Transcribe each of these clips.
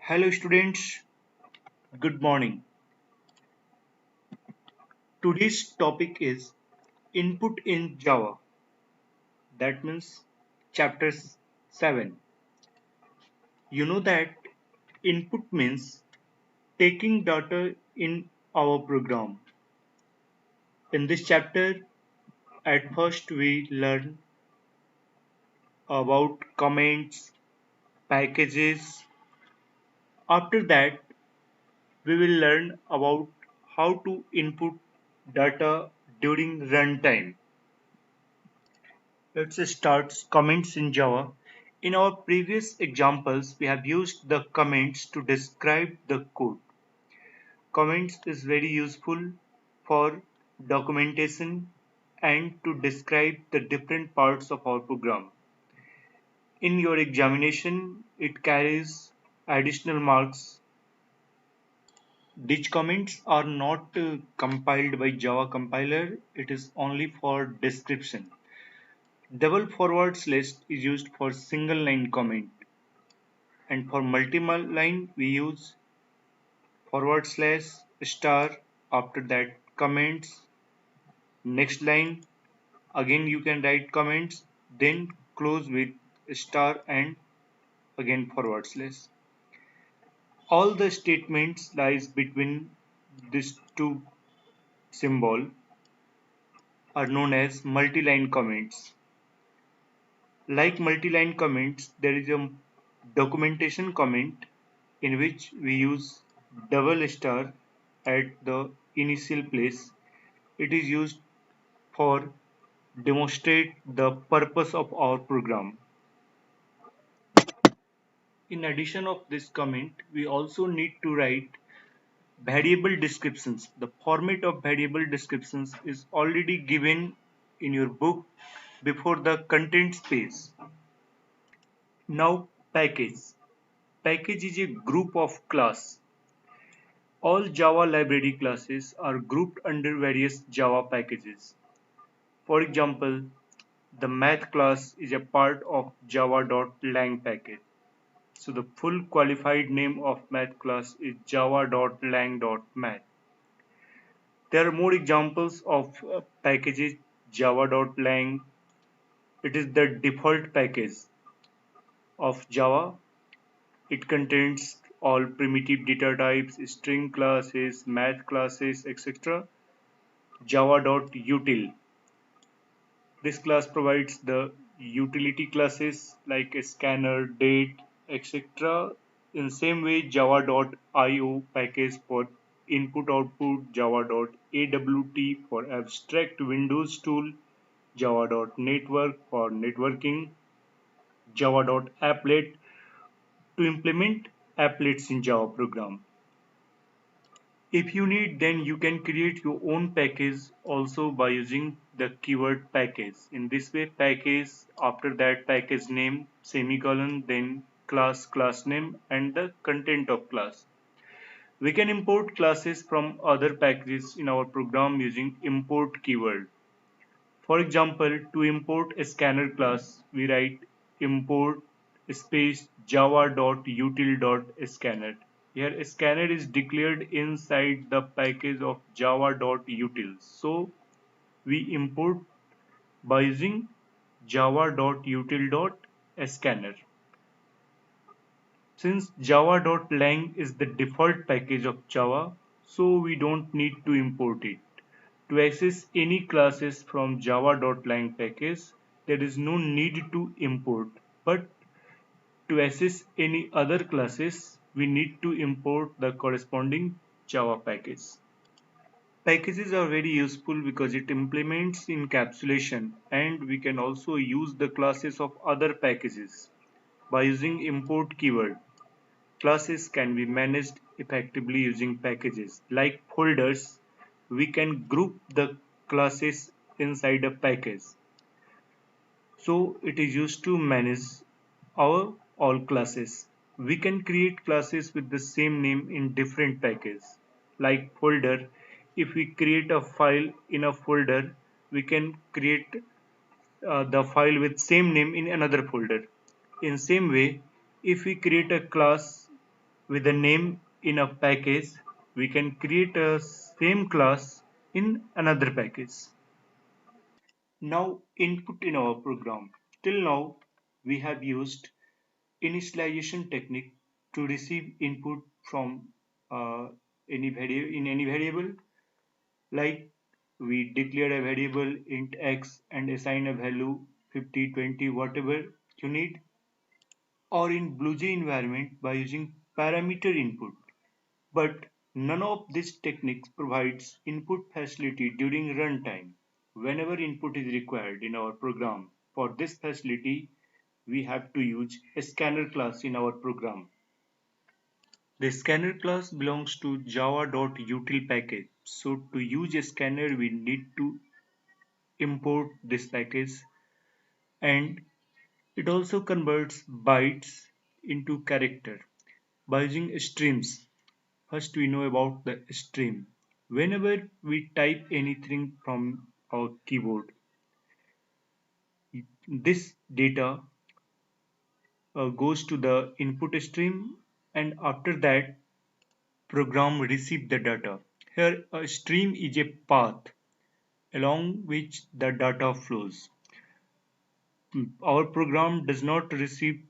Hello students, good morning. Today's topic is input in Java. That means chapter 7. You know that input means taking data in our program. In this chapter, at first we learn about comments, packages. After that, we will learn about how to input data during runtime. Let's start comments in Java. In our previous examples, we have used the comments to describe the code. Comments is very useful for documentation and to describe the different parts of our program. In your examination, it carries additional marks. These comments are not compiled by Java compiler, it is only for description. Double forward slash is used for single line comment, and for multiple line we use forward slash star. After that comments, next line again you can write comments, then close with star and again forward slash. All the statements lies between these two symbol are known as multi-line comments. Like multi-line comments, there is a documentation comment in which we use double star at the initial place. It is used for demonstrate the purpose of our program. In addition of this comment, we also need to write variable descriptions. The format of variable descriptions is already given in your book before the contents page. Now package. Package is a group of class. All Java library classes are grouped under various Java packages. For example, the math class is a part of java.lang package. So the full qualified name of math class is java.lang.math. There are more examples of packages. Java.lang, it is the default package of Java. It contains all primitive data types, string classes, math classes, etc. Java.util. This class provides the utility classes like a scanner, date, etc. In same way, java.io package for input output, java.awt for abstract Windows tool, java.network for networking, java.applet to implement applets in Java program. If you need, then you can create your own package also by using the keyword package. In this way, package, after that package name, semicolon, then class name and the content of class. We can import classes from other packages in our program using import keyword. For example, to import a scanner class, we write import space java.util.scanner. Here a scanner is declared inside the package of java.util. So we import by using java.util.scanner. Since java.lang is the default package of Java, so we don't need to import it. To access any classes from java.lang package, there is no need to import, but to access any other classes, we need to import the corresponding Java package. Packages are very useful because it implements encapsulation, and we can also use the classes of other packages. By using import keyword, classes can be managed effectively using packages. Like folders, we can group the classes inside a package. So it is used to manage our all classes. We can create classes with the same name in different packages. Like folder, if we create a file in a folder, we can create the file with same name in another folder. In same way, if we create a class with a name in a package, we can create a same class in another package. Now input in our program. Till now we have used initialization technique to receive input from any variable, like we declare a variable int x and assign a value 50, 20, whatever you need, or in BlueJ environment by using parameter input. But none of these techniques provides input facility during runtime. Whenever input is required in our program, for this facility, we have to use a scanner class in our program. The scanner class belongs to java.util package. So to use a scanner, we need to import this package, and it also converts bytes into character by using streams. First, we know about the stream. Whenever we type anything from our keyboard, this data goes to the input stream, and after that, program receive the data. Here, a stream is a path along which the data flows. Our program does not receive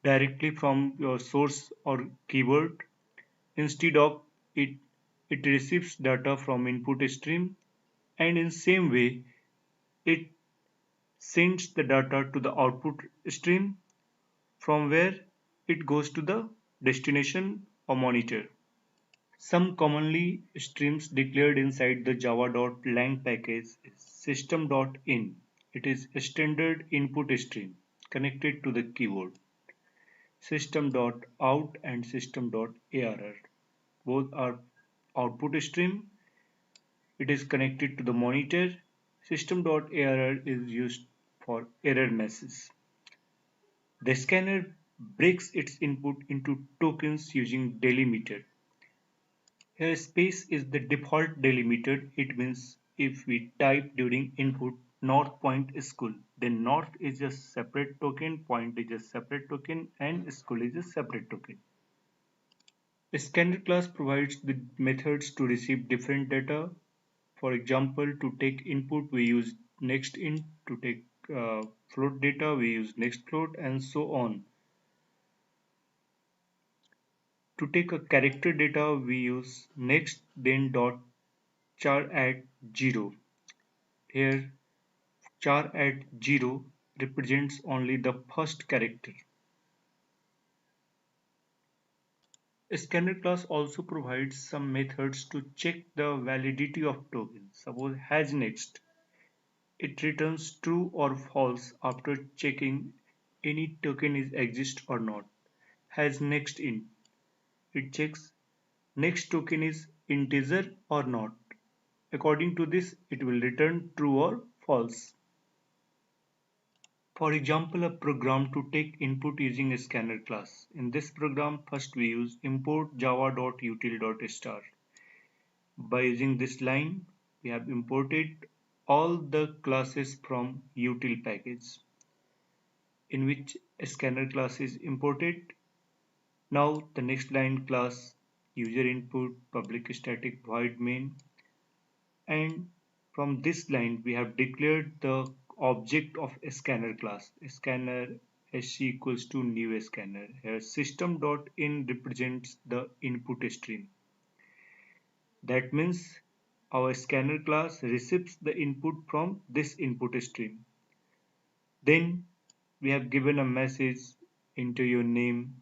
directly from your source or keyboard. Instead of it, it receives data from input stream, and in same way it sends the data to the output stream, from where it goes to the destination or monitor. Some commonly streams declared inside the java.lang package is system.in. It is a standard input stream connected to the keyboard. System.out and system.arr. Both are output stream. It is connected to the monitor. System.arr is used for error messages. The scanner breaks its input into tokens using delimiter. Here space is the default delimiter. It means if we type during input north point school, then north is a separate token, point is a separate token, and school is a separate token. A scanner class provides the methods to receive different data. For example, to take input we use nextInt, to take float data we use nextfloat, and so on. To take a character data we use next then dot char at 0. Here char at 0 represents only the first character. A scanner class also provides some methods to check the validity of tokens. Suppose has next. It returns true or false after checking any token is exist or not. Has next int. It checks next token is integer or not. According to this, it will return true or false. For example, a program to take input using a scanner class. In this program, first we use import java.util.star. By using this line, we have imported all the classes from util package in which a scanner class is imported. Now the next line class user input public static void main, and from this line we have declared the object of a scanner class. A scanner sc equals to new scanner. Here system.in represents the input stream. That means our scanner class receives the input from this input stream. Then we have given a message into your name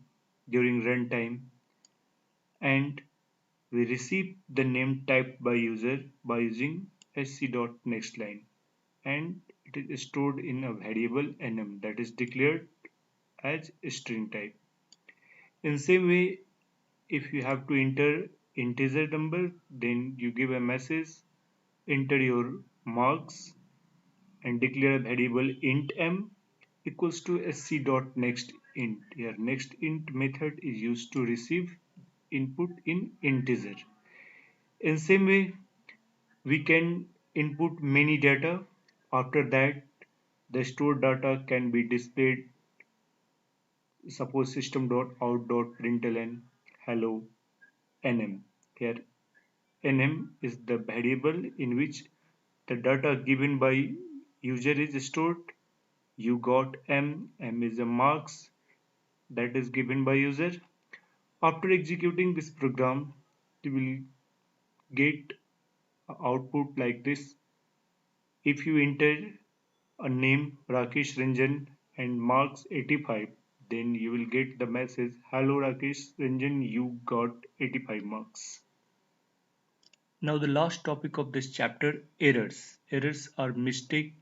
during runtime, and we receive the name typed by user by using sc.nextLine, and it is stored in a variable nm that is declared as string type. In same way, if you have to enter integer number, then you give a message, enter your marks, and declare a variable int m equals to sc.nextInt. Here nextInt method is used to receive input in integer. In same way, we can input many data. After that, the stored data can be displayed. Suppose system.out.println. hello nm. Here nm is the variable in which the data given by user is stored. You got m is a marks that is given by user. After executing this program, you will get output like this. If you enter a name Rakesh Ranjan and marks 85, then you will get the message, hello Rakesh Ranjan, you got 85 marks. Now the last topic of this chapter, errors. Errors are mistakes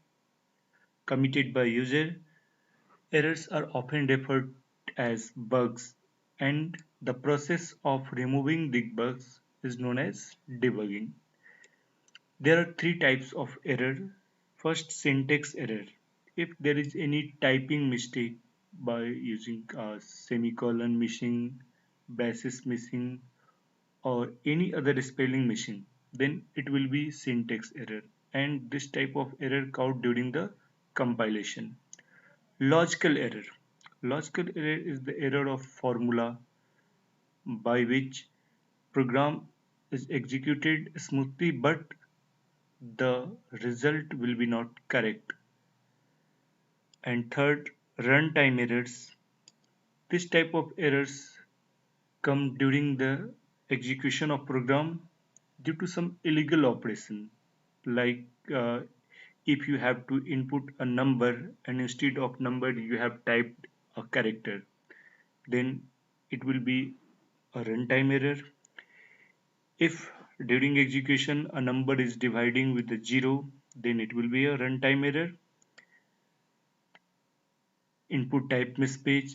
committed by user. Errors are often referred as bugs, and the process of removing the bugs is known as debugging. There are three types of error. First, syntax error. If there is any typing mistake by using a semicolon missing, braces missing, or any other spelling missing, then it will be syntax error. And this type of error caught during the compilation. Logical error. Logical error is the error of formula by which program is executed smoothly but the result will be not correct. And third, runtime errors. This type of errors come during the execution of program due to some illegal operation, like if you have to input a number and instead of number you have typed a character, then it will be a runtime error. If during execution a number is dividing with a zero, then it will be a runtime error. Input type mismatch,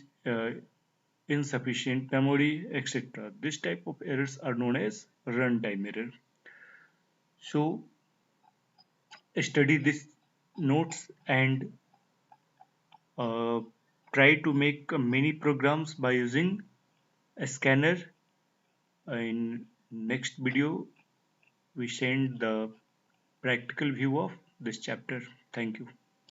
insufficient memory, etc. This type of errors are known as runtime error. So study these notes and uh, try to make many programs by using a scanner. In next video, we send the practical view of this chapter. Thank you.